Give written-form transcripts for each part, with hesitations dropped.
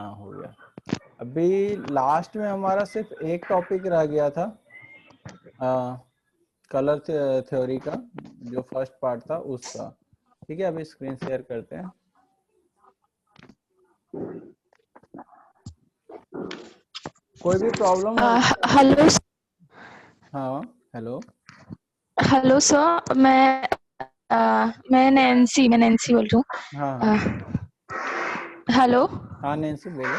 हाँ हो गया। अभी लास्ट में हमारा सिर्फ एक टॉपिक रह गया था, कलर थ्योरी का, जो फर्स्ट पार्ट था उसका। ठीक है, अभी स्क्रीन शेयर करते हैं। कोई भी प्रॉब्लम हो? हेलो हाँ हेलो। हेलो सर, मैं नैन्सी बोल रही हाँ हाँ। हूँ। हेलो हाँ नैन्सी बोलो।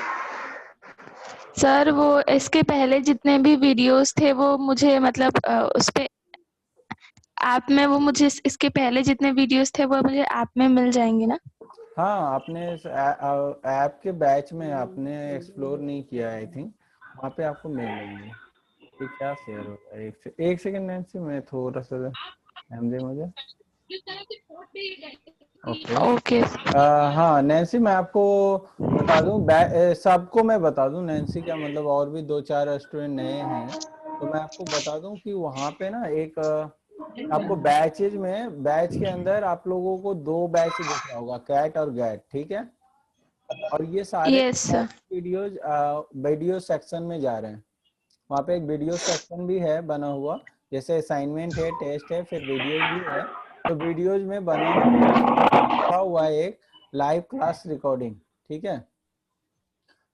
सर, वो इसके पहले जितने भी वीडियोस थे वो मुझे मतलब उस पे ऐप में, वो मुझे इसके पहले जितने वीडियोस थे वो मुझे ऐप में मिल जाएंगे ना? हाँ, आपने ऐप के बैच में आपने एक्सप्लोर नहीं किया आई थिंक, वहाँ पे आपको मिल जाएंगे। ये क्या शेयर हो रहा है? एक सेकंड नैन्सी, मैं थोड़ा सा टाइम दे मुझे। ओके। ओके। हाँ नैन्सी, मैं आपको बता दूं, सबको मैं बता दूं, नैन्सी क्या मतलब और भी 2-4 स्टूडेंट नए हैं, तो मैं आपको बता दूं कि वहाँ पे ना एक आपको बैचेज में, बैच के अंदर आप लोगों को 2 बैच दिख रहा होगा, कैट और गैट, ठीक है। और ये सारे yes sir. Videos video section में जा रहे हैं। वहाँ पे एक वीडियो सेक्शन भी है बना हुआ, जैसे असाइनमेंट है, टेस्ट है, फिर वीडियोज भी है। तो वीडियोज में बना हुआ लिखा हुआ है एक लाइव क्लास रिकॉर्डिंग, ठीक है।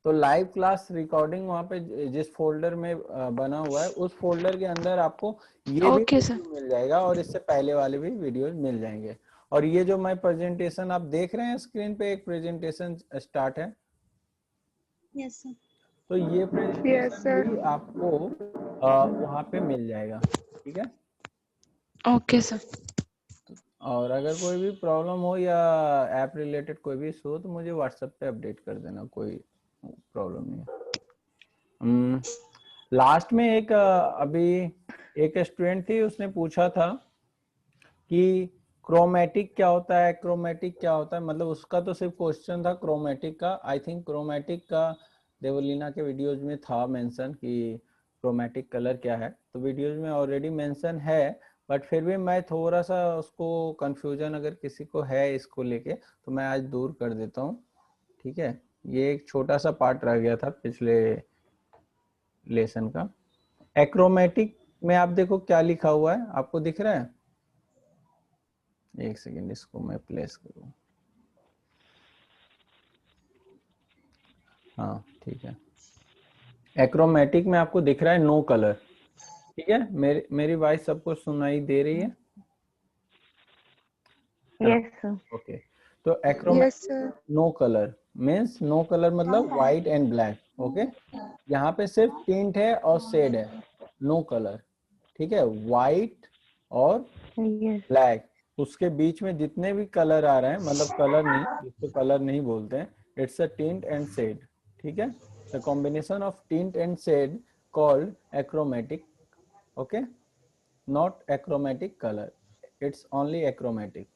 तो लाइव क्लास रिकॉर्डिंग वहाँ पे जिस फोल्डर में बना हुआ है, उस फोल्डर के अंदर आपको ये भी ओके सर। वीडियो मिल जाएगा और इससे पहले वाले भी वीडियोज मिल जाएंगे। और ये जो मैं प्रेजेंटेशन आप देख रहे हैं स्क्रीन पे, एक प्रेजेंटेशन स्टार्ट है। Yes sir. तो ये यस प्रेजेंटेशन सर। भी आपको वहाँ पे मिल जाएगा, ठीक है। Okay sir. और अगर कोई भी प्रॉब्लम हो या ऐप रिलेटेड कोई भी इशू हो तो मुझे व्हाट्सएप पे अपडेट कर देना, कोई प्रॉब्लम नहीं है। लास्ट में एक अभी एक स्टूडेंट थी, उसने पूछा था कि क्रोमेटिक क्या होता है, क्रोमेटिक क्या होता है, मतलब उसका तो सिर्फ क्वेश्चन था क्रोमेटिक का। आई थिंक क्रोमेटिक का देवलीना के वीडियोज में था मेंशन कि क्रोमेटिक कलर क्या है, तो वीडियोज में ऑलरेडी मेंशन है। बट फिर भी मैं थोड़ा सा उसको कंफ्यूजन अगर किसी को है इसको लेके, तो मैं आज दूर कर देता हूँ, ठीक है। ये एक छोटा सा पार्ट रह गया था पिछले लेसन का। एक्रोमेटिक में आप देखो क्या लिखा हुआ है, आपको दिख रहा है? एक सेकेंड, इसको मैं प्लेस करूँ। हाँ ठीक है। एक्रोमेटिक में आपको दिख रहा है नो कलर, ठीक है। मेरी वॉइस सबको सुनाई दे रही है? Yes sir. ओके। तो yes achromatic sir. No colour means, no colour मतलब व्हाइट एंड ब्लैक, ओके। यहाँ पे सिर्फ टिंट है और शेड है, नो कलर, ठीक है। व्हाइट और यस। ब्लैक, उसके बीच में जितने भी कलर आ रहे हैं, मतलब कलर नहीं, इसको कलर नहीं बोलते हैं, it's a tint and shade, ठीक है। The combination of tint and shade called achromatic, okay, not achromatic colour, it's only achromatic,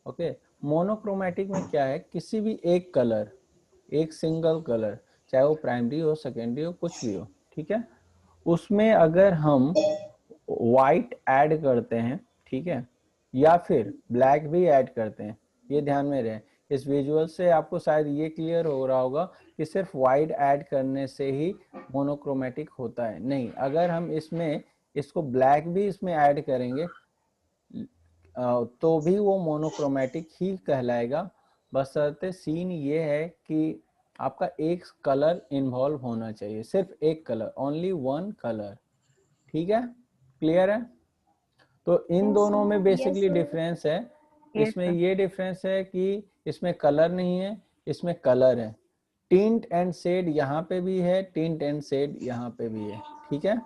okay. Monochromatic में क्या है, किसी भी एक कलर, एक सिंगल कलर, चाहे वो प्राइमरी हो, सेकेंडरी हो, कुछ भी हो, ठीक है, उसमें अगर हम व्हाइट ऐड करते हैं, ठीक है, या फिर ब्लैक भी ऐड करते हैं, ये ध्यान में रहे। इस विजुअल से आपको शायद ये क्लियर हो रहा होगा कि सिर्फ व्हाइट ऐड करने से ही मोनोक्रोमेटिक होता है, नहीं। अगर हम इसमें इसको ब्लैक भी इसमें ऐड करेंगे तो भी वो मोनोक्रोमेटिक ही कहलाएगा, बशर्ते सीन ये है कि आपका एक कलर इन्वॉल्व होना चाहिए, सिर्फ एक कलर, ओनली वन कलर, ठीक है, क्लियर है। तो इन दोनों में बेसिकली डिफरेंस है। यस इसमें सर। ये डिफरेंस है कि इसमें कलर नहीं है, इसमें कलर है। टिंट एंड शेड यहाँ पे भी है, टिंट एंड शेड यहाँ पे भी है, ठीक है।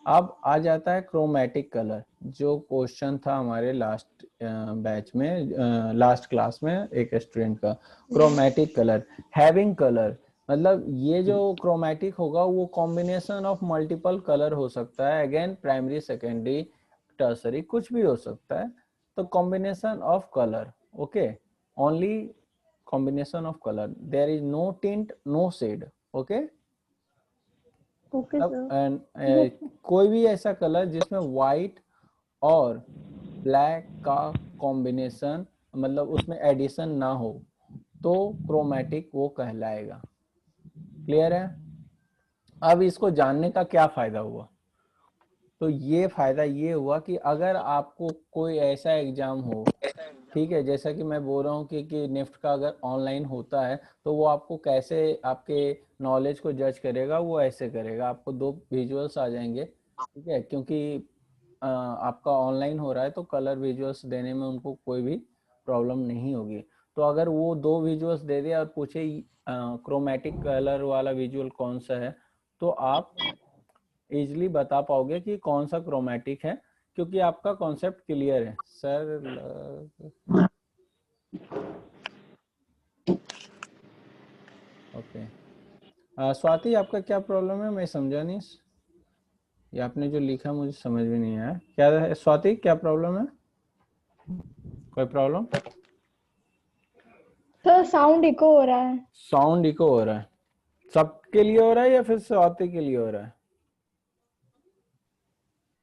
अब आ जाता है क्रोमेटिक कलर, जो क्वेश्चन था हमारे लास्ट बैच में, लास्ट क्लास में एक स्टूडेंट का। क्रोमेटिक कलर, हैविंग कलर, मतलब ये जो क्रोमेटिक होगा वो कॉम्बिनेशन ऑफ मल्टीपल कलर हो सकता है, अगेन प्राइमरी, सेकेंडरी, टर्सरी, कुछ भी हो सकता है। तो combination of colour, okay, only combination of colour, there is no tint, no shade, okay. Okay sir. कोई भी ऐसा कलर जिसमें व्हाइट और ब्लैक का कॉम्बिनेशन, मतलब उसमें एडिशन ना हो, तो क्रोमेटिक वो कहलाएगा, क्लियर है? अब इसको जानने का क्या फायदा हुआ? तो ये फायदा ये हुआ कि अगर आपको कोई ऐसा एग्जाम हो, ठीक है, जैसा कि मैं बोल रहा हूँ कि निफ्ट का अगर ऑनलाइन होता है तो वो आपको कैसे आपके नॉलेज को जज करेगा, वो ऐसे करेगा, आपको 2 विजुअल्स आ जाएंगे, ठीक है, क्योंकि आपका ऑनलाइन हो रहा है तो कलर विजुअल्स देने में उनको कोई भी प्रॉब्लम नहीं होगी। तो अगर वो 2 विजुअल्स दे दे और पूछे क्रोमेटिक कलर वाला विजुअल कौन सा है, तो आप इजीली बता पाओगे कि कौन सा क्रोमेटिक है, क्योंकि आपका कॉन्सेप्ट क्लियर है। सर ओके, स्वाति आपका क्या प्रॉब्लम है? मैं समझा नहीं, ये आपने जो लिखा मुझे समझ में नहीं आया। क्या है स्वाति, क्या प्रॉब्लम है? कोई प्रॉब्लम? सर साउंड इको हो रहा है। साउंड इको हो रहा है? सबके लिए हो रहा है या फिर स्वाति के लिए हो रहा है?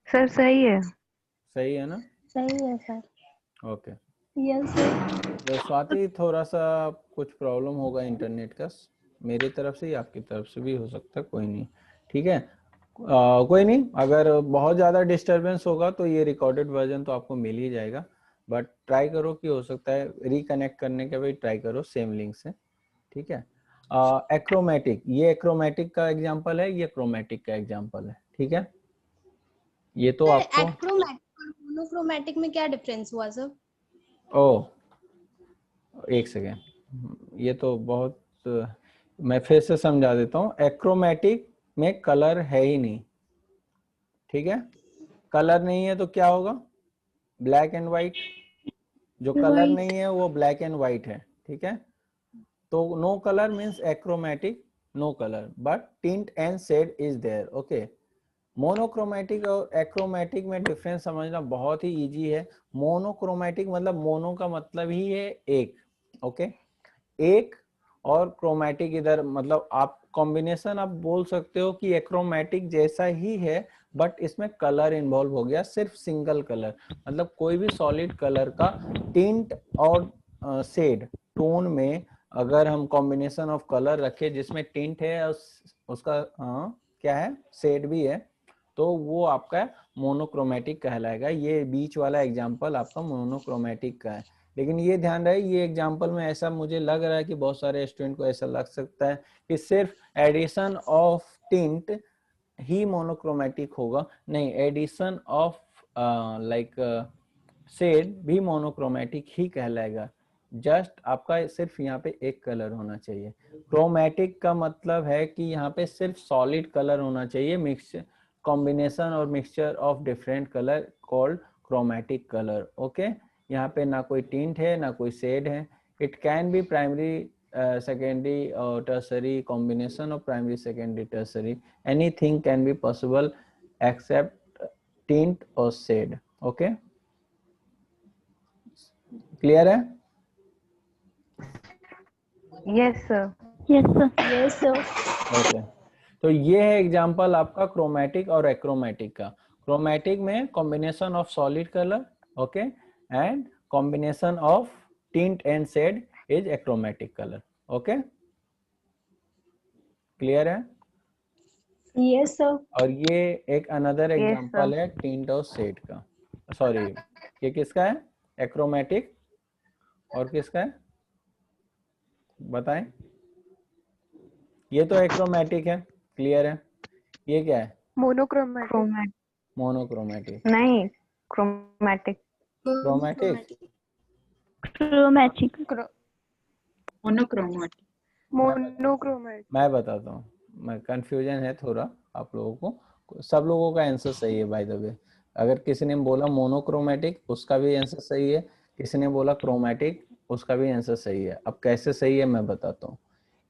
सर सही है। सही है ना? सही है सर। ओके। Yes sir. तो स्वाति थोड़ा सा कुछ प्रॉब्लम होगा इंटरनेट का, मेरी तरफ से या आपकी तरफ से भी हो सकता है, कोई नहीं, ठीक है। कोई नहीं, अगर बहुत ज़्यादा डिस्टरबेंस होगा तो ये रिकॉर्डेड वर्जन तो आपको मिल ही जाएगा, बट ट्राई करो कि हो सकता है रिकनेक्ट करने के भी ट्राई करो सेम लिंक से, ठीक है। एक्रोमेटिक, ये एक्रोमेटिक का एग्जांपल है, ये क्रोमेटिक का एग्जांपल है, ठीक है। ये तो आपको एक्रोमेटिक और मोनोक्रोमेटिक में क्या डिफरेंस हुआ सर? ओ एक सेकेंड, ये तो बहुत, मैं फिर से समझा देता हूँ। एक्रोमेटिक में कलर है ही नहीं, ठीक है। कलर नहीं है तो क्या होगा? Black and white. जो कलर नहीं है वो ब्लैक एंड व्हाइट है, ठीक है। तो no colour means achromatic, no colour, but tint and shade is there, okay. Monochromatic और एक्रोमेटिक में डिफरेंस समझना बहुत ही इजी है। मोनोक्रोमेटिक मतलब मोनो का मतलब ही है एक, ओके, एक, और क्रोमेटिक इधर मतलब आप कॉम्बिनेशन आप बोल सकते हो कि एक्रोमेटिक जैसा ही है, बट इसमें कलर इन्वॉल्व हो गया, सिर्फ सिंगल कलर, मतलब कोई भी सॉलिड कलर का टिंट और शेड टोन में अगर हम कॉम्बिनेशन ऑफ कलर रखे जिसमें टिंट है और उसका क्या है, शेड भी है, तो वो आपका मोनोक्रोमेटिक कहलाएगा। ये बीच वाला एग्जांपल आपका मोनोक्रोमेटिक का है। लेकिन ये ध्यान रहे, ये एग्जांपल में ऐसा मुझे लग रहा है कि बहुत सारे स्टूडेंट को ऐसा लग सकता है कि सिर्फ एडिशन ऑफ टिंट ही मोनोक्रोमेटिक होगा। नहीं, एडिशन ऑफ लाइक शेड भी मोनोक्रोमेटिक ही कहलाएगा। जस्ट आपका सिर्फ यहाँ पे एक कलर होना चाहिए। क्रोमेटिक का मतलब है कि यहाँ पे सिर्फ सॉलिड कलर होना चाहिए, मिक्सचर, कॉम्बिनेशन और mixture of different colour called chromatic colour, okay. यहाँ पे ना कोई टिंट है ना कोई शेड है। It can be primary, secondary or tertiary, combination of primary, secondary, tertiary, anything can be possible except tint or shade, okay, clear है? Yes sir. Yes sir. Yes sir. Okay, तो ये है example आपका chromatic और achromatic का। Chromatic में combination of solid colour, okay, and combination of tint and shade is achromatic colour, okay, clear है? Yes sir. और ये एक अनदर Yes, एग्जांपल sir. है टिंट और शेड का। सॉरी, ये किसका है? एक्रोमेटिक, और किसका है बताएं? ये तो एक्रोमेटिक है, क्लियर है। ये क्या है? Chromatic monochromatic. नहीं, chromatic. Chromatic, chromatic. Monochromatic. Monochromatic. मैं बताता हूँ, मैं कंफ्यूजन है थोड़ा आप लोगों को। सब लोगों का आंसर सही है बाय द वे। अगर किसी ने बोला मोनोक्रोमेटिक उसका भी आंसर सही है, किसी ने बोला क्रोमेटिक उसका भी आंसर सही है। अब कैसे सही है मैं बताता हूँ।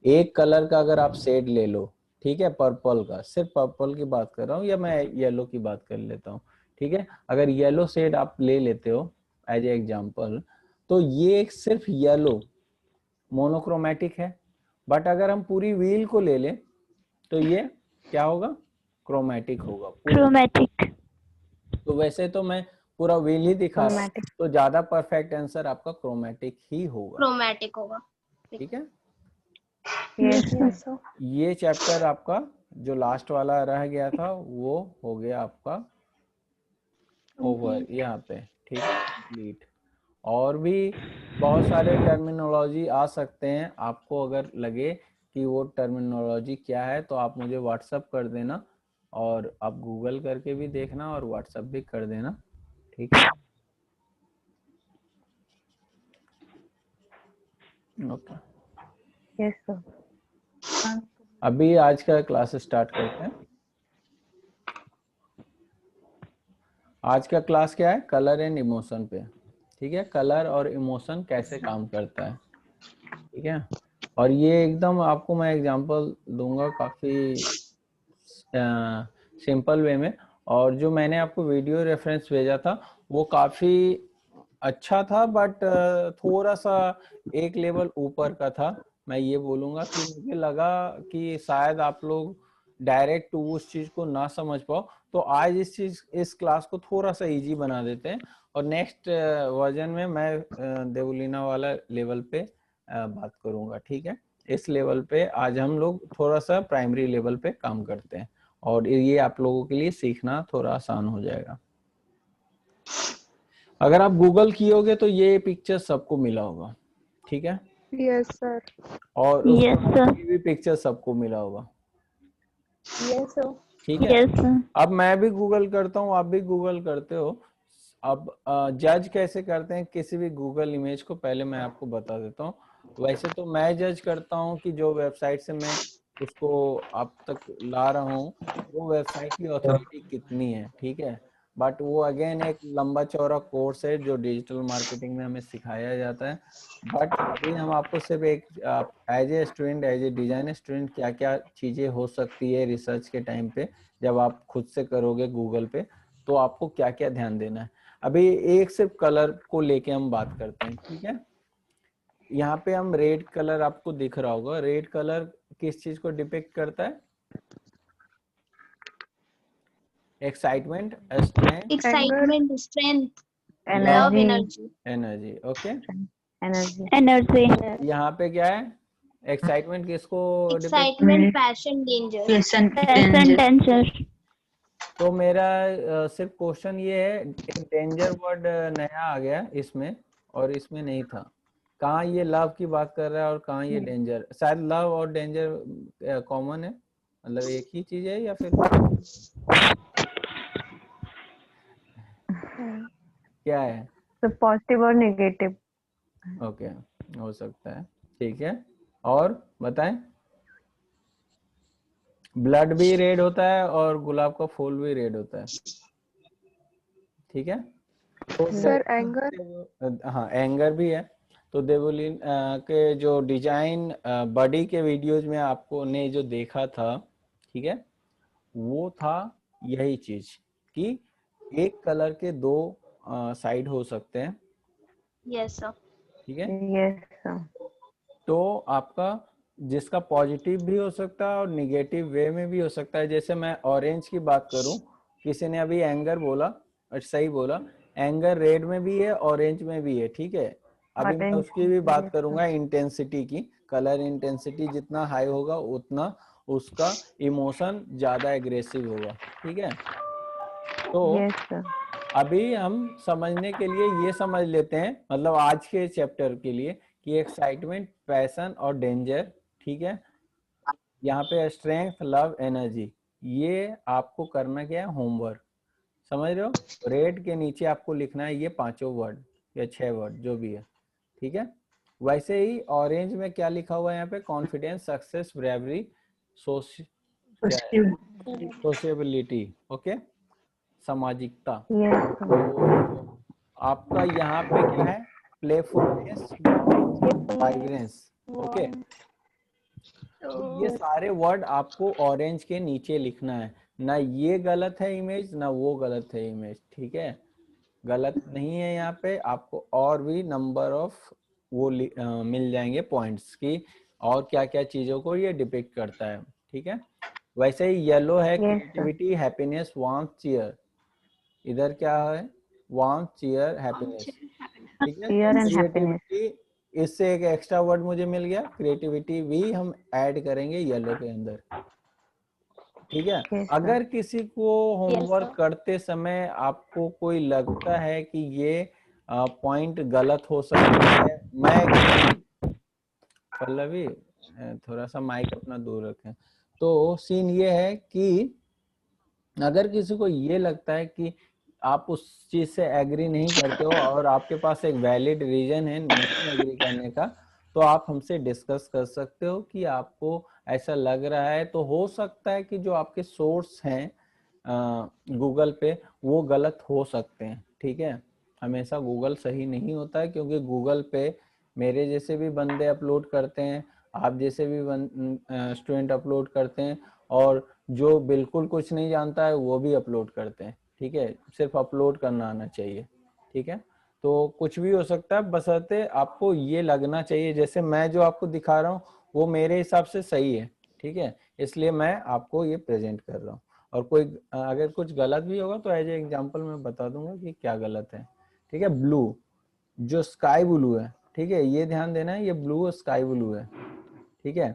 एक कलर का अगर आप शेड ले लो, ठीक है, पर्पल का, सिर्फ पर्पल की बात कर रहा हूँ, या मैं येलो की बात कर लेता हूँ, ठीक है। अगर येलो शेड आप ले लेते हो एज ए एग्जाम्पल, तो ये एक सिर्फ येलो मोनोक्रोमेटिक है। बट अगर हम पूरी व्हील को ले लें तो ये क्या होगा? क्रोमेटिक होगा। क्रोमेटिक। तो वैसे तो मैं पूरा व्हील ही दिखा रहा हूँ, क्रोमेटिक। तो ज्यादा परफेक्ट आंसर आपका क्रोमेटिक ही होगा, क्रोमेटिक होगा। ठीक है। Yes, Yes, sir. ये चैप्टर आपका जो लास्ट वाला रह गया था वो हो गया आपका ओवर यहाँ पे, ठीक है, कंप्लीट। और भी बहुत सारे टर्मिनोलॉजी आ सकते हैं, आपको अगर लगे कि वो टर्मिनोलॉजी क्या है तो आप मुझे व्हाट्सअप कर देना, और आप गूगल करके भी देखना और व्हाट्सअप भी कर देना, ठीक है। Okay, Yes, sir. अभी आज का क्लास स्टार्ट करते हैं। आज का क्लास क्या है? कलर एंड इमोशन पे, ठीक है। कलर और इमोशन कैसे काम करता है, ठीक है। और ये एकदम आपको मैं एग्जांपल दूंगा काफी सिंपल वे में। और जो मैंने आपको वीडियो रेफरेंस भेजा था वो काफी अच्छा था, बट थोड़ा सा एक लेवल ऊपर का था। मैं ये बोलूंगा कि मुझे लगा कि शायद आप लोग डायरेक्ट उस चीज को ना समझ पाओ, तो आज इस क्लास को थोड़ा सा इजी बना देते हैं, और नेक्स्ट वर्जन में मैं देवलीना वाला लेवल पे बात करूंगा, ठीक है। इस लेवल पे आज हम लोग थोड़ा सा प्राइमरी लेवल पे काम करते हैं, और ये आप लोगों के लिए सीखना थोड़ा आसान हो जाएगा। अगर आप गूगल कियोगे तो ये पिक्चर सबको मिला होगा, ठीक है, Yes, sir. और yes, sir. ये भी पिक्चर सबको मिला होगा, Yes, sir. ठीक है। Yes, sir. अब मैं भी गूगल करता हूँ, आप भी गूगल करते हो। अब जज कैसे करते हैं किसी भी गूगल इमेज को, पहले मैं आपको बता देता हूँ। वैसे तो मैं जज करता हूँ कि जो वेबसाइट से मैं उसको आप तक ला रहा हूँ वो वेबसाइट की ऑथोरिटी कितनी है, ठीक है। बट वो अगेन एक लंबा चौड़ा कोर्स है जो डिजिटल मार्केटिंग में हमें सिखाया जाता है। बट अभी हम आपको सिर्फ एक as a student, as a design student, क्या क्या चीजें हो सकती है रिसर्च के टाइम पे जब आप खुद से करोगे गूगल पे, तो आपको क्या क्या ध्यान देना है। अभी एक सिर्फ कलर को लेके हम बात करते हैं, ठीक है। यहाँ पे हम रेड कलर आपको दिख रहा होगा। रेड कलर किस चीज को डिपिक्ट करता है? Excitement, strength, Excitement, strength, love, Energy. energy. Energy, okay. Energy. Energy. यहाँ पे क्या है? एक्साइटमेंट किसको depict? Excitement, passion, danger. Passion, danger. तो मेरा सिर्फ क्वेश्चन ये है, एक डेंजर वर्ड नया आ गया इसमें और इसमें नहीं था। कहाँ ये लव की बात कर रहा है और कहाँ ये डेंजर? शायद लव और डेंजर कॉमन है, मतलब एक ही चीज है, या फिर क्या है? So positive or negative. Okay, हो सकता है, ठीक है। और बताएं। ब्लड भी रेड होता है और गुलाब का फूल भी रेड होता है, ठीक है। तो Sir, anger. हाँ, एंगर भी है। तो देवलीन के जो डिजाइन बॉडी के वीडियोज में आपको ने जो देखा था, ठीक है, वो था यही चीज कि एक कलर के दो साइड हो सकते हैं, Yes, sir. ठीक है। Yes, sir. तो आपका जिसका पॉजिटिव भी हो सकता है और निगेटिव वे में भी हो सकता है। जैसे मैं ऑरेंज की बात करूं, किसी ने अभी एंगर बोला और सही बोला, एंगर रेड में भी है, ऑरेंज में भी है, ठीक है। अभी मैं Orange. उसकी भी बात Yes, करूंगा इंटेंसिटी की। कलर इंटेंसिटी जितना हाई होगा उतना उसका इमोशन ज्यादा एग्रेसिव होगा, ठीक है। तो Yes, sir. अभी हम समझने के लिए ये समझ लेते हैं, मतलब आज के चैप्टर के लिए, कि एक्साइटमेंट, पैशन और डेंजर, ठीक है। यहाँ पे स्ट्रेंथ, लव, एनर्जी, ये आपको करना क्या है? होमवर्क, समझ रहे हो। रेड के नीचे आपको लिखना है ये पांचों वर्ड या 6 वर्ड जो भी है, ठीक है। वैसे ही ऑरेंज में क्या लिखा हुआ है यहाँ पे? Confidence, success, bravery, sociability, okay, सामाजिकता। Yes, sir. तो आपका यहाँ पे क्या है? Playfulness, vibrance, okay. तो ये सारे वर्ड आपको ऑरेंज के नीचे लिखना है। ना ये गलत है इमेज, ना वो गलत है इमेज, ठीक है। गलत नहीं है यहाँ पे। आपको और भी नंबर ऑफ वो मिल जाएंगे पॉइंट्स की, और क्या क्या चीजों को ये डिपिक्ट करता है, ठीक है। वैसे ही येलो है Yes, sir. Creativity, happiness, warmth, cheer. इधर क्या है? वार्मथ, चीयर, हैप्पीनेस, ठीक है। Fear and happiness. क्रिएटिविटी इससे एक एक्स्ट्रा वर्ड मुझे मिल गया, क्रिएटिविटी भी हम ऐड करेंगे येलो के अंदर। ठीक है। Yes, sir. अगर किसी को होमवर्क sir. करते समय आपको कोई लगता है कि ये पॉइंट गलत हो सकता है, मैं पल्लवी थोड़ा सा माइक अपना दूर रखें। तो सीन ये है कि अगर किसी को ये लगता है कि आप उस चीज से एग्री नहीं करते हो और आपके पास एक वैलिड रीजन है नहीं एग्री करने का, तो आप हमसे डिस्कस कर सकते हो कि आपको ऐसा लग रहा है। तो हो सकता है कि जो आपके सोर्स हैं गूगल पे वो गलत हो सकते हैं। ठीक है, हमेशा गूगल सही नहीं होता है, क्योंकि गूगल पे मेरे जैसे भी बंदे अपलोड करते हैं, आप जैसे भी स्टूडेंट अपलोड करते हैं, और जो बिल्कुल कुछ नहीं जानता है वो भी अपलोड करते हैं। ठीक है, सिर्फ अपलोड करना आना चाहिए। ठीक है, तो कुछ भी हो सकता है, बशर्ते आपको ये लगना चाहिए जैसे मैं जो आपको दिखा रहा हूँ वो मेरे हिसाब से सही है। ठीक है, इसलिए मैं आपको ये प्रेजेंट कर रहा हूँ। और कोई अगर कुछ गलत भी होगा तो एज ए एग्जाम्पल मैं बता दूंगा कि क्या गलत है। ठीक है, ब्लू जो स्काई ब्लू है, ठीक है, ये ध्यान देना है, ये ब्लू स्काई ब्लू है। ठीक है,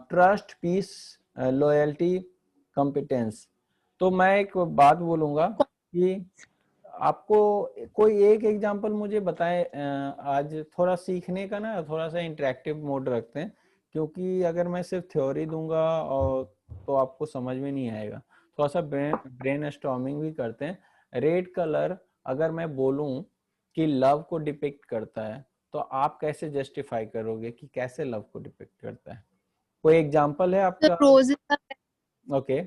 ट्रस्ट, पीस, लॉयल्टी, कॉम्पिटेंस। तो मैं एक बात बोलूंगा कि आपको कोई एक एग्जांपल मुझे बताएं। आज थोड़ा सीखने का ना थोड़ा सा इंटरेक्टिव मोड रखते हैं, क्योंकि अगर मैं सिर्फ थ्योरी दूंगा और तो आपको समझ में नहीं आएगा। थोड़ा सा ब्रेन स्टॉर्मिंग भी करते हैं। रेड कलर अगर मैं बोलूं कि लव को डिपिक्ट करता है, तो आप कैसे जस्टिफाई करोगे कि कैसे लव को डिपिक्ट करता है? कोई एग्जांपल है आपका? ओके,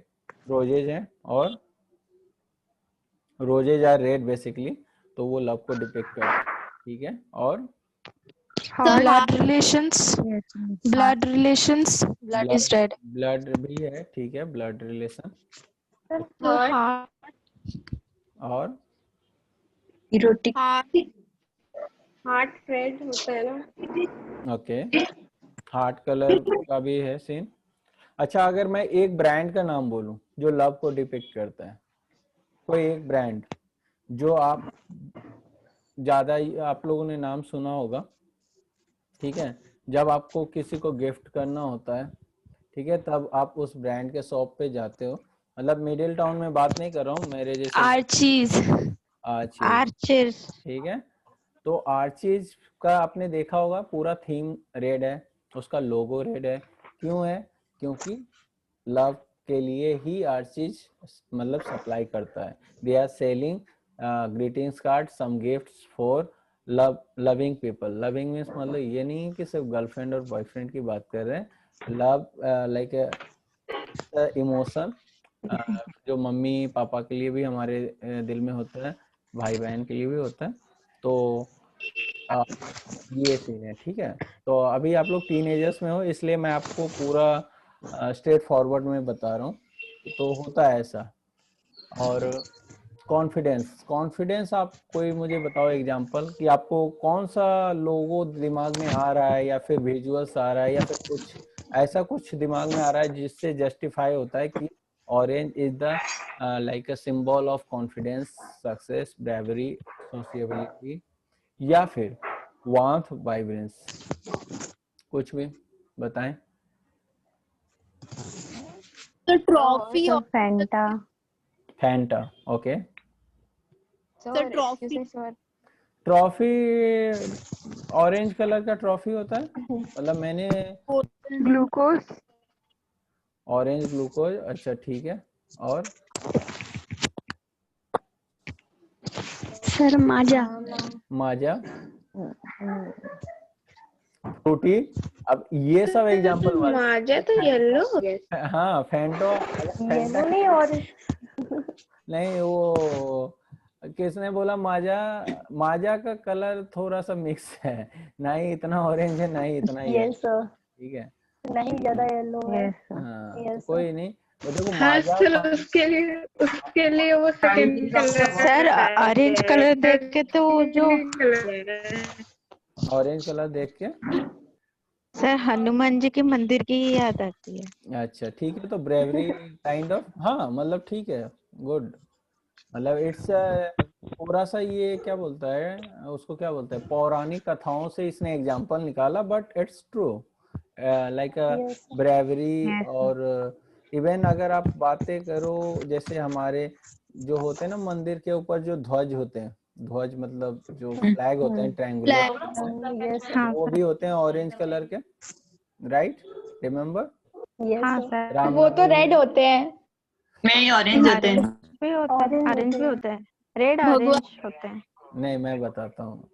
रोजेज है, और रोजेज आर रेड बेसिकली, तो वो लव को डिपिक्ट करता है। ठीक है, और blood relations, Yes, blood relations is red. Blood भी है। ठीक है, ब्लड रिलेशन, और erotic. हार्ट रेड होता है ना। ओके, हार्ट कलर का भी है सीन। अच्छा, अगर मैं एक ब्रांड का नाम बोलूं जो लव को डिपिक्ट करता है, कोई एक ब्रांड जो आप ज्यादा आप लोगों ने नाम सुना होगा। ठीक है, जब आपको किसी को गिफ्ट करना होता है, ठीक है, तब आप उस ब्रांड के शॉप पे जाते हो। मतलब मिडिल टाउन में बात नहीं कर रहा हूँ, मेरे जैसे आर्चीज, आर्चीज। ठीक है, तो आर्चीज का आपने देखा होगा, पूरा थीम रेड है, उसका लोगो रेड है। क्यों है? क्योंकि लव के लिए ही आर्चीज मतलब सप्लाई करता है। They are selling greetings card, some gifts for loving people. Loving means मतलब ये नहीं कि सिर्फ गर्लफ्रेंड और बॉयफ्रेंड की बात कर रहे हैं। लव लाइक इमोशन जो मम्मी पापा के लिए भी हमारे दिल में होता है, भाई बहन के लिए भी होता है। तो ये सीन है। ठीक है, तो अभी आप लोग टीनेजर्स में हो, इसलिए मैं आपको पूरा स्ट्रेट फॉरवर्ड में बता रहा हूँ। तो होता है ऐसा। और कॉन्फिडेंस, कॉन्फिडेंस आप कोई मुझे बताओ एग्जांपल कि आपको कौन सा लोगो दिमाग में आ रहा है, या फिर विजुअल्स आ रहा है, या फिर कुछ ऐसा कुछ दिमाग में आ रहा है जिससे जस्टिफाई होता है कि orange is the like a symbol of confidence, success, bravery, sociability, या फिर वार्मथ, वाइब्रेंस। कुछ भी बताएं। तो trophy So Fanta. Fanta, okay. तो ट्रॉफी ट्रॉफी ऑरेंज कलर का ट्रॉफी होता है, मतलब मैंने Glucose. Orange glucose. अच्छा ठीक है, और सर माजा, माजा, फ्रूटी। अब ये सब एग्जांपल वाले। माजा तो येलो हो गया। हाँ, फैंटो, फैंटा नहीं और नहीं, वो किसने बोला माजा? माजा का कलर थोड़ा सा मिक्स है, ना ही इतना ऑरेंज है ना ही इतना येलो। यस सर, ठीक है, नहीं ज्यादा येलो है। yes, sir. हाँ, तो Yes, कोई नहीं। वो देखो हाँ माजा सर, उसके लिए वो second colour sir orange colour देख के तो जो ऑरेंज कलर देख के सर हनुमान जी के मंदिर की ही याद आती है। अच्छा ठीक है, तो ब्रेवरी काइंड ऑफ, हाँ मतलब ठीक है, गुड। मतलब इट्स थोड़ा सा ये क्या बोलता है, उसको क्या बोलता है, पौराणिक कथाओं से इसने एग्जाम्पल निकाला, but it's true, like Yes. Bravery. Yes. और इवन अगर आप बातें करो, जैसे हमारे जो होते हैं ना मंदिर के ऊपर जो ध्वज होते हैं, ध्वज मतलब जो फ्लैग होते हैं ट्रायंगुलर, Yes. हाँ वो सर। भी होते हैं ऑरेंज कलर के, राइट? Remember Yes. हाँ sir. सर। वो तो रामनवमी रेड में, होते हैं। में ऑरेंज होते ऑरेंज हैं। भी होता है, Orange ऑरेंज भी होते हैं। होता है, रेड भगवा ऑरेंज होते हैं। नहीं मैं बताता हूँ।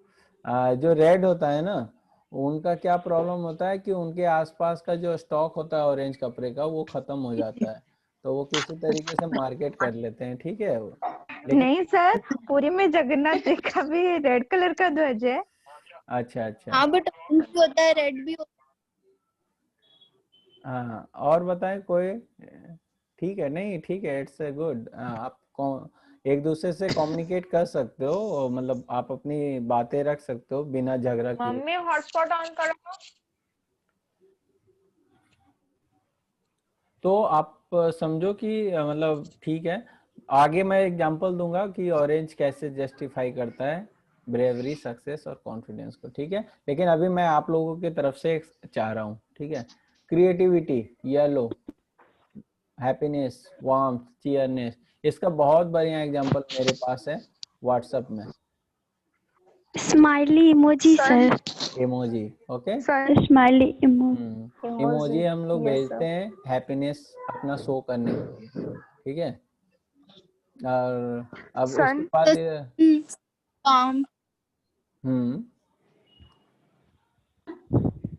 जो रेड होता है ना, उनका क्या प्रॉब्लम होता है कि उनके आसपास का जो स्टॉक होता है ऑरेंज कपड़े का वो खत्म हो जाता है, तो वो किसी तरीके से मार्केट कर लेते हैं, ठीक है वो। लेकिन नहीं सर, पूरी में जगन्नाथ जी का भी रेड कलर का ध्वज है। अच्छा अच्छा, हाँ बट ऑरेंज भी होता है, रेड भी होता हाँ और बताएं कोई? ठीक है, नहीं ठीक है, इट्स ए गुड। आप एक दूसरे से कम्युनिकेट कर सकते हो, और मतलब आप अपनी बातें रख सकते हो बिना झगड़ा किए। मम्मी हॉटस्पॉट ऑन करो। तो आप समझो कि मतलब ठीक है, आगे मैं एग्जांपल दूंगा कि ऑरेंज कैसे जस्टिफाई करता है ब्रेवरी, सक्सेस और कॉन्फिडेंस को, ठीक है। लेकिन अभी मैं आप लोगों की तरफ से एक चाह रहा हूँ, ठीक है। क्रिएटिविटी येलो, हैप्पीनेस वार्मथ चीयरनेस, इसका बहुत बढ़िया एग्जांपल मेरे पास है व्हाट्सएप में, smiley emoji sir. Emoji. Okay, smiley emoji. Emoji हम लोग Yes, भेजते sir. हैं हैप्पीनेस अपना शो करने के लिए, ठीक है। और अब उसके बाद है। काम हम्म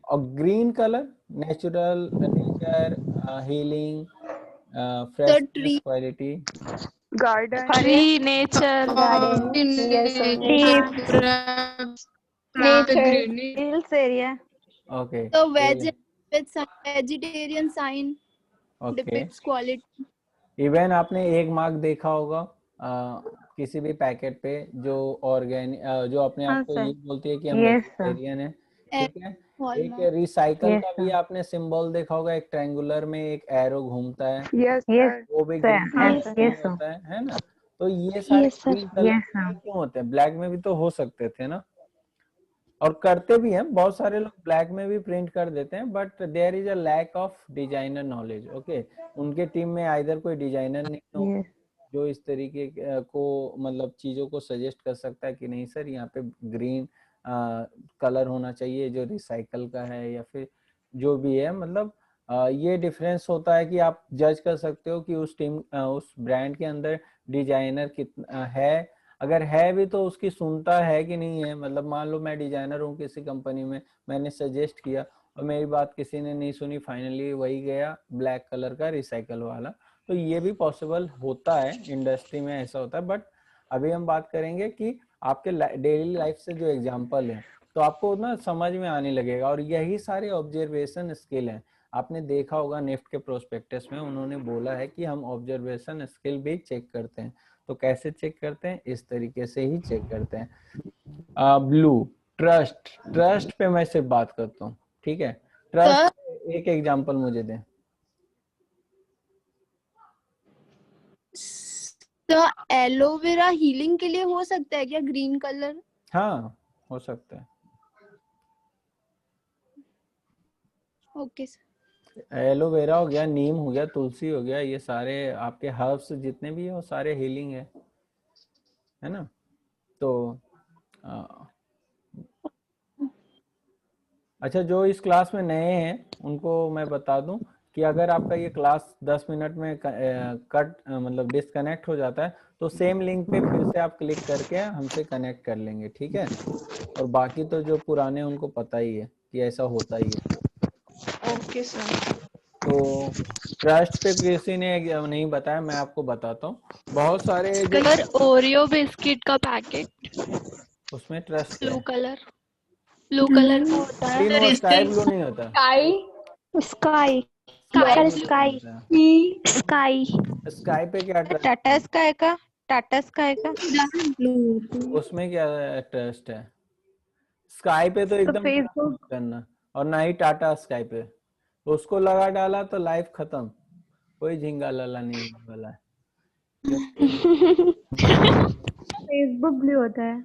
और green colour natural, nature, healing, freshness, tree quality. Garden. हरी nature, Garden. Yes, sir. Nature. Hills area. Okay तो vegetarian sign okay, depicts quality. Even आपने एक मार्क देखा होगा किसी भी पैकेट पे जो ऑर्गेनिक, जो अपने आप हाँ को सर। ये बोलती है कि हम Yes, sir. वेजिटेरियन है, ठीक है। एक हॉलमार्क। रिसाइकल Yes, का भी sir. आपने सिंबल देखा होगा, एक ट्रायंगुलर में एक एरो घूमता है, यस Yes, सर। वो भी sir. ग्रीन कलर में Yes, ही sir. होता है ना। तो ये सारे yes sir. Green colour Yes, sir. में क्यों होते हैं? ब्लैक में भी तो हो सकते थे ना, और करते भी हैं, बहुत सारे लोग ब्लैक में भी प्रिंट कर देते हैं, but there is a lack of designer knowledge. Okay, उनके टीम में आइदर कोई डिजाइनर नहीं हो Yes. जो इस तरीके को मतलब चीजों को सजेस्ट कर सकता है कि नहीं सर यहाँ पे ग्रीन कलर होना चाहिए जो रिसाइकल का है, या फिर जो भी है, मतलब ये डिफरेंस होता है कि आप जज कर सकते हो कि उस टीम उस ब्रांड के अंदर डिजाइनर कितना है, अगर है भी तो उसकी सुनता है कि नहीं है। मतलब मान लो मैं डिजाइनर हूँ किसी कंपनी में, मैंने सजेस्ट किया और मेरी बात किसी ने नहीं सुनी, फाइनली वही गया ब्लैक कलर का रिसाइकल वाला। तो ये भी पॉसिबल होता है, इंडस्ट्री में ऐसा होता है। बट अभी हम बात करेंगे कि आपके डेली लाइफ से जो एग्जांपल है, तो आपको ना समझ में आने लगेगा, और यही सारे ऑब्जर्वेशन स्किल हैं। आपने देखा होगा निफ्ट के प्रोस्पेक्टस में उन्होंने बोला है कि हम ऑब्जर्वेशन स्किल भी चेक करते हैं। तो कैसे चेक करते हैं? इस तरीके से ही चेक करते हैं। ब्लू, ट्रस्ट, ट्रस्ट पे मैं सिर्फ बात करता हूँ, ठीक है। ट्रस्ट एक एग्जांपल मुझे दें। तो एलोवेरा हीलिंग के लिए हो सकता है क्या ग्रीन कलर? हाँ हो सकता है। Okay sir. एलोवेरा हो गया, नीम हो गया, तुलसी हो गया, ये सारे आपके हर्ब्स जितने भी है वो सारे हीलिंग है ना। तो अच्छा, जो इस क्लास में नए हैं उनको मैं बता दूं कि अगर आपका ये क्लास 10 मिनट में कट मतलब डिस्कनेक्ट हो जाता है तो सेम लिंक पे फिर से आप क्लिक करके हमसे कनेक्ट कर लेंगे, ठीक है। और बाकी तो जो पुराने उनको पता ही है कि ऐसा होता ही है। Okay sir. तो ट्रस्ट पे किसी ने नहीं बताया, मैं आपको बताता हूँ। बहुत सारे जो कलर ओरियो बिस्किट का पैकेट, उसमें ट्रस्ट है, ब्लू कलर का होता है। लेकिन वो स्काई ब्लू नहीं होता। Sky. Sky sky sir, blue sky नहीं होता। स्काई। स्काई पे क्या ट्रस्ट टाटा है? स्काई का, टाटा स्काई का। उसमें क्या ट्रस्ट है? स्काई पे तो एकदम ट्रस्ट फेसबुक। मत करना, और ना ही टाटा स्काई पे। उसको लगा डाला तो लाइफ खत्म, कोई झिंगा लाला नहीं होने वाला है, क्योंकि फेसबुक ब्लू होता है।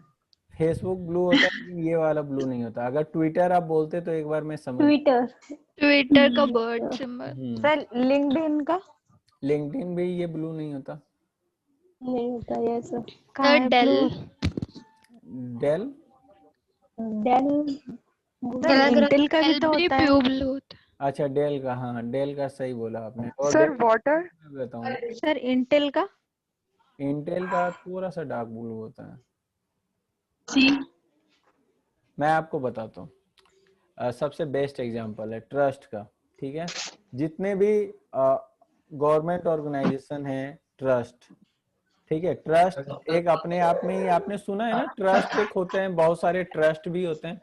फेसबुक ब्लू होता है लेकिन ये वाला ब्लू नहीं होता। अगर ट्विटर आप बोलते तो एक बार मैं समझ। ट्विटर। ट्विटर का बर्ड सिंबल। सर लिंक्डइन का लिंक्डइन भी ये ब्लू नहीं होता। नहीं होता है sir. Sir Dell. Dell Dell. Intel का भी तो एलबी होता है। ब्लू ब्लू होता अच्छा डेल का, हाँ डेल का सही बोला आपने। और सर डेल वाटर। मैं बताऊं, सर इंटेल का इंटेल का थोड़ा सा डार्क ब्लू होता है। सी। मैं आपको बताता हूँ, सबसे बेस्ट एग्जांपल है ट्रस्ट का। ठीक है, जितने भी गवर्नमेंट ऑर्गेनाइजेशन है, ट्रस्ट, ठीक है, ट्रस्ट एक अपने आप में ही, आपने सुना है ना, ट्रस्ट एक होते हैं, बहुत सारे ट्रस्ट भी होते हैं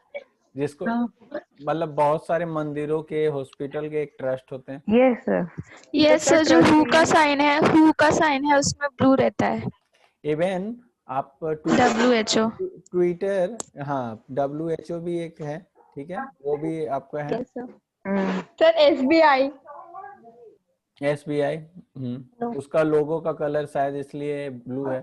जिसको मतलब बहुत सारे मंदिरों के, हॉस्पिटल के एक ट्रस्ट होते हैं। Yes sir. यस सर, जो हु का साइन है, हु का साइन है उसमें ब्लू रहता है। इवन आप WHO। ट्विटर, हाँ WHO भी एक है, ठीक है, वो भी आपका है। Yes sir. Sir SBI। SBI, उसका लोगो का कलर शायद इसलिए ब्लू है,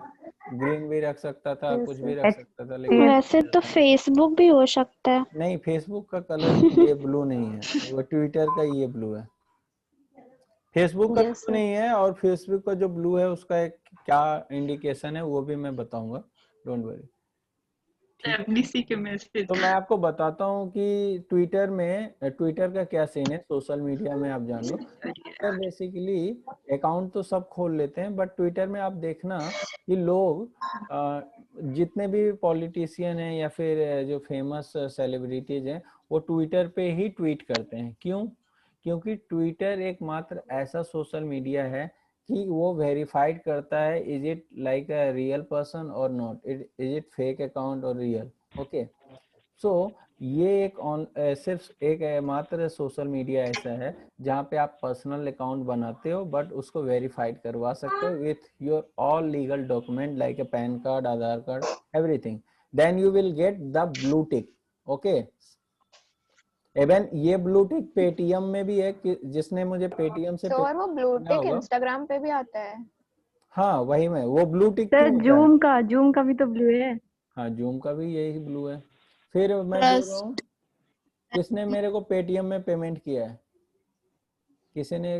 ग्रीन भी रख सकता था, Yes, कुछ sir. भी रख सकता था, लेकिन वैसे तो फेसबुक भी हो सकता है। नहीं, फेसबुक का कलर ये ब्लू नहीं है, वो ट्विटर का ये ब्लू है। फेसबुक का Yes, ब्लू नहीं है, और फेसबुक का जो ब्लू है उसका एक क्या इंडिकेशन है वो भी मैं बताऊंगा, डोंट वरी। FDC के मैसेज। तो मैं आपको बताता हूँ कि ट्विटर में, ट्विटर का क्या सीन है, सोशल मीडिया में आप जान लो। ट्विटर बेसिकली अकाउंट तो सब खोल लेते हैं, बट ट्विटर में आप देखना कि लोग जितने भी पॉलिटिशियन हैं या फिर जो फेमस सेलिब्रिटीज हैं, वो ट्विटर पे ही ट्वीट करते हैं। क्यों? क्योंकि ट्विटर एकमात्र ऐसा सोशल मीडिया है कि वो वेरीफाइड करता है, is it like a real person और not, is it fake account और रियल। ओके, सो ये एक सिर्फ एक मात्र सोशल मीडिया ऐसा है जहाँ पे आप पर्सनल अकाउंट बनाते हो, बट उसको वेरीफाइड करवा सकते हो with your all legal document like a PAN card, Aadhaar card, everything, then you will get the blue tick. Okay, even ये ब्लू टिक पेटीएम में भी है, कि जिसने मुझे पेटीएम से सर वो ब्लू किया टिक होगा, इंस्टाग्राम पे भी आता है। हाँ वही में, वो ब्लू टिक सर क्यों होता है? जूम का भी तो ब्लू है। हाँ जूम का भी यही ब्लू है। फिर मैं बोल रहा हूँ, किसने मेरे को पेटीएम में पेमेंट किया है? किसी ने,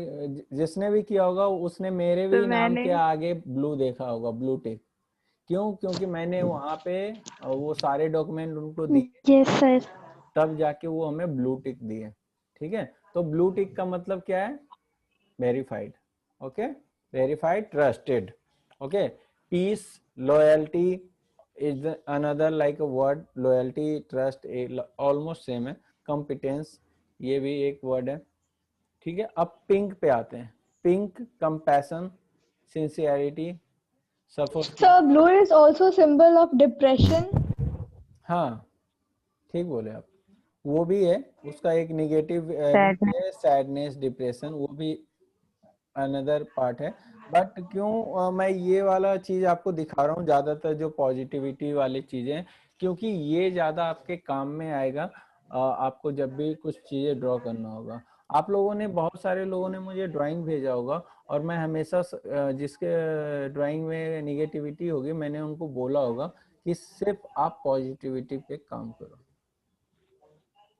जिसने भी किया होगा उसने मेरे भी नाम मैंने के आगे ब्लू देखा होगा, ब्लू टिक। क्यों? क्योंकि मैंने वहां पे वो सारे डॉक्यूमेंट उनको दिए, यस सर। तब जाके वो हमें ब्लू टिक दिए। ठीक है, तो ब्लू टिक का मतलब क्या है? Verified. Okay, verified, trusted. Okay, peace, loyalty is another like a word, loyalty, trust almost same है। competence ये भी एक वर्ड है। ठीक है, अब पिंक पे आते हैं। Pink, compassion, sincerity, support. Sir blue is also symbol of depression. हाँ ठीक बोले आप, वो भी है, उसका एक निगेटिव सैडनेस, डिप्रेशन, वो भी अनदर पार्ट है। बट क्यों मैं ये वाला चीज आपको दिखा रहा हूँ, ज्यादातर जो पॉजिटिविटी वाली चीजें, क्योंकि ये ज्यादा आपके काम में आएगा आपको जब भी कुछ चीजें ड्रॉ करना होगा। आप लोगों ने, बहुत सारे लोगों ने मुझे ड्राइंग भेजा होगा, और मैं हमेशा जिसके ड्राइंग में निगेटिविटी होगी, मैंने उनको बोला होगा कि सिर्फ आप पॉजिटिविटी पे काम करो।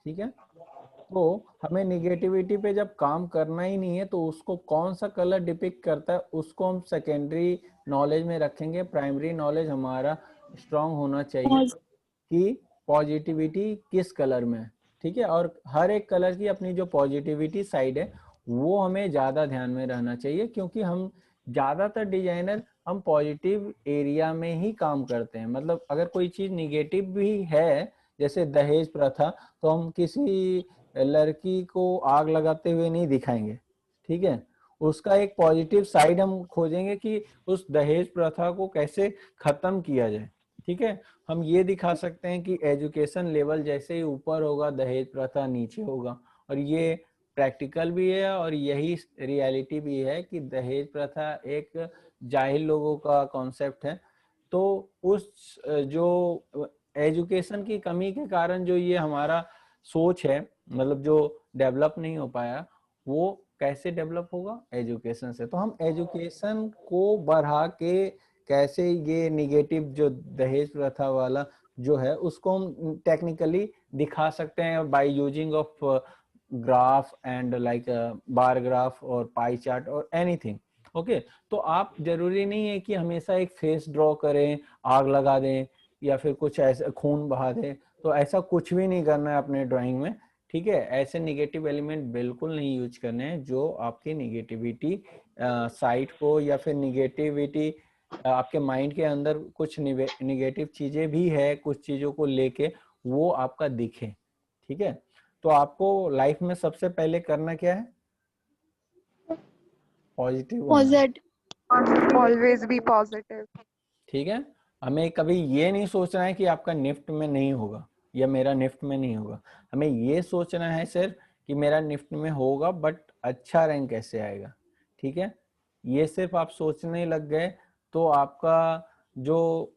ठीक है, तो हमें निगेटिविटी पे जब काम करना ही नहीं है, तो उसको कौन सा कलर डिपिक्ट करता है उसको हम सेकेंडरी नॉलेज में रखेंगे। प्राइमरी नॉलेज हमारा स्ट्रांग होना चाहिए कि पॉजिटिविटी किस कलर में है। ठीक है, और हर एक कलर की अपनी जो पॉजिटिविटी साइड है वो हमें ज्यादा ध्यान में रहना चाहिए, क्योंकि हम ज्यादातर डिजाइनर हम पॉजिटिव एरिया में ही काम करते हैं। मतलब अगर कोई चीज निगेटिव भी है, जैसे दहेज प्रथा, तो हम किसी लड़की को आग लगाते हुए नहीं दिखाएंगे। ठीक है, उसका एक पॉजिटिव साइड हम खोजेंगे कि उस दहेज प्रथा को कैसे खत्म किया जाए। ठीक है, हम ये दिखा सकते हैं कि एजुकेशन लेवल जैसे ही ऊपर होगा, दहेज प्रथा नीचे होगा। और ये प्रैक्टिकल भी है, और यही रियलिटी भी है कि दहेज प्रथा एक जाहिल लोगों का कॉन्सेप्ट है। तो उस जो एजुकेशन की कमी के कारण जो ये हमारा सोच है, मतलब जो डेवलप नहीं हो पाया, वो कैसे डेवलप होगा? एजुकेशन से। तो हम एजुकेशन को बढ़ा के कैसे ये निगेटिव जो दहेज प्रथा वाला जो है उसको हम टेक्निकली दिखा सकते हैं by using of graph and like bar graph और पाई चार्ट और एनीथिंग। ओके, तो आप जरूरी नहीं है कि हमेशा एक फेस ड्रॉ करें, आग लगा दें या फिर कुछ ऐसा खून बहा दें, तो ऐसा कुछ भी नहीं करना है अपने ड्राइंग में। ठीक है, ऐसे निगेटिव एलिमेंट बिल्कुल नहीं यूज करने हैं जो आपकी निगेटिविटी साइट को या फिर निगेटिविटी आपके माइंड के अंदर कुछ निगेटिव चीजें भी है, कुछ चीजों को लेके वो आपका दिखे। ठीक है, तो आपको लाइफ में सबसे पहले करना क्या है? Positive, always be positive. ठीक है, हमें कभी ये नहीं सोचना है कि आपका निफ्ट में नहीं होगा या मेरा निफ्ट में नहीं होगा। हमें ये सोचना है सिर्फ कि मेरा निफ्ट में होगा बट अच्छा रैंक कैसे आएगा। ठीक है, ये सिर्फ आप सोचने लग गए तो आपका जो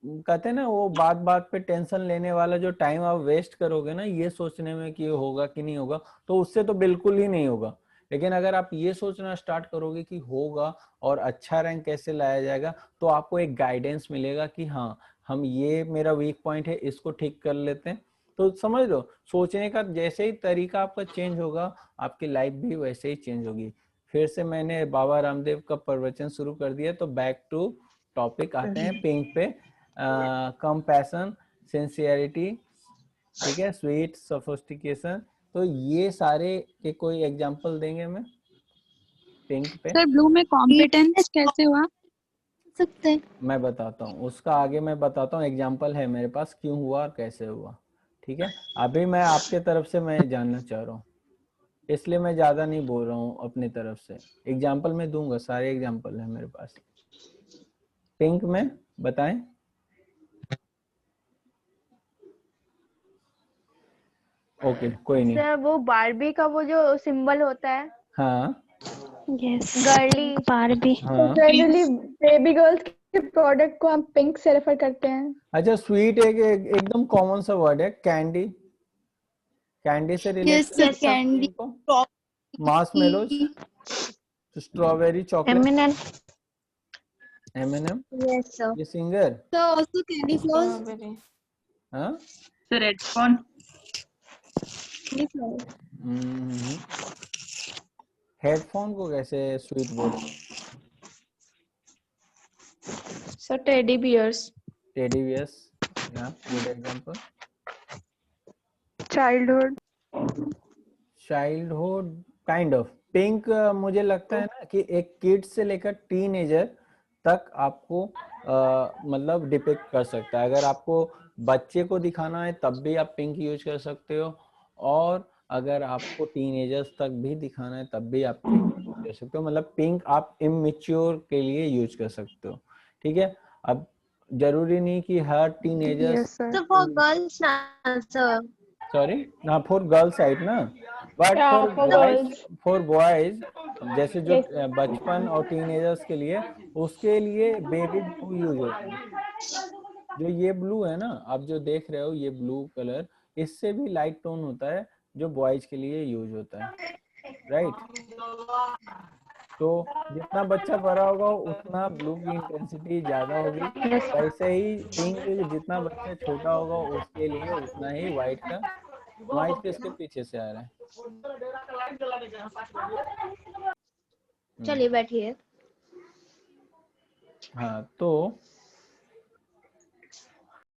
कहते हैं ना वो बात बात पे टेंशन लेने वाला जो टाइम आप वेस्ट करोगे ना ये सोचने में कि होगा कि नहीं होगा, तो उससे तो बिल्कुल ही नहीं होगा। लेकिन अगर आप ये सोचना स्टार्ट करोगे कि होगा और अच्छा रैंक कैसे लाया जाएगा, तो आपको एक गाइडेंस मिलेगा कि हाँ हम ये मेरा वीक पॉइंट है इसको ठीक कर लेते हैं। तो समझ लो, सोचने का जैसे ही तरीका आपका चेंज होगा आपकी लाइफ भी वैसे ही चेंज होगी। फिर से मैंने बाबा रामदेव का प्रवचन शुरू कर दिया, तो बैक टू टॉपिक आते हैं पिंक पे। कंपैशन, सिंसियरिटी, ठीक है, स्वीट, सोफिस्टिकेशन, तो ये सारे के कोई एग्जांपल देंगे हमें पिंक पे? सर ब्लू में कॉम्पिटेंस कैसे हुआ? सकते हैं। मैं बताता हूँ, उसका आगे मैं बताता हूँ, एग्जांपल है मेरे पास क्यों हुआ और कैसे हुआ। ठीक है, अभी मैं आपके तरफ से मैं जानना चाह रहा हूँ, इसलिए मैं ज्यादा नहीं बोल रहा हूँ अपनी तरफ से। एग्जांपल मैं दूंगा, सारे एग्जांपल है मेरे पास। पिंक में बताएं। ओके, कोई नहीं। सर वो बारबी का वो जो सिंबल होता है, हाँ यस, गर्ली, बारबी। हाँ, जनरली बेबी गर्ल्स के प्रोडक्ट को हम पिंक से रेफर करते हैं। अच्छा स्वीट एकदम कॉमन सा वर्ड है। कैंडी, कैंडी से relate yes sir, candy, marshmallows, strawberry, chocolate, Eminem. M&M, yes sir. ये singer. Sir also candy floss. हाँ, सर हेडफोन। हेडफोन को कैसे स्वीट बोल? Sir teddy bears. Teddy bears, या good example. Childhood, childhood kind of. Pink मुझे लगता है ना कि एक किड से लेकर टीनेजर तक आपको मतलब डिपिक्ट कर सकता है। अगर आपको बच्चे को दिखाना है तब भी आप पिंक यूज कर सकते हो, और अगर आपको टीनेजर्स तक भी दिखाना है तब भी आप पिंक यूज कर सकते हो। मतलब पिंक आप इमेच्योर के लिए यूज कर सकते हो। ठीक है, अब जरूरी नहीं कि हर teenagers, yes sir. Sir for girls ना सर। सॉरी ना, फॉर गर्ल साइड ना, बट फॉर बॉयज जैसे जो बचपन और टीनेजर्स के लिए, उसके लिए बेबी ब्लू यूज होता है। जो ये ब्लू है ना आप जो देख रहे हो, ये ब्लू कलर, इससे भी लाइट टोन होता है जो बॉयज के लिए यूज होता है, राइट? तो जितना बच्चा बड़ा होगा उतना ब्लू की इंटेंसिटी ज्यादा होगी, वैसे ही पिंक जितना बच्चा छोटा होगा उसके लिए उतना ही व्हाइट का। नॉइज किसके पीछे से आ रहा है? चलिए बैठिए। हाँ, तो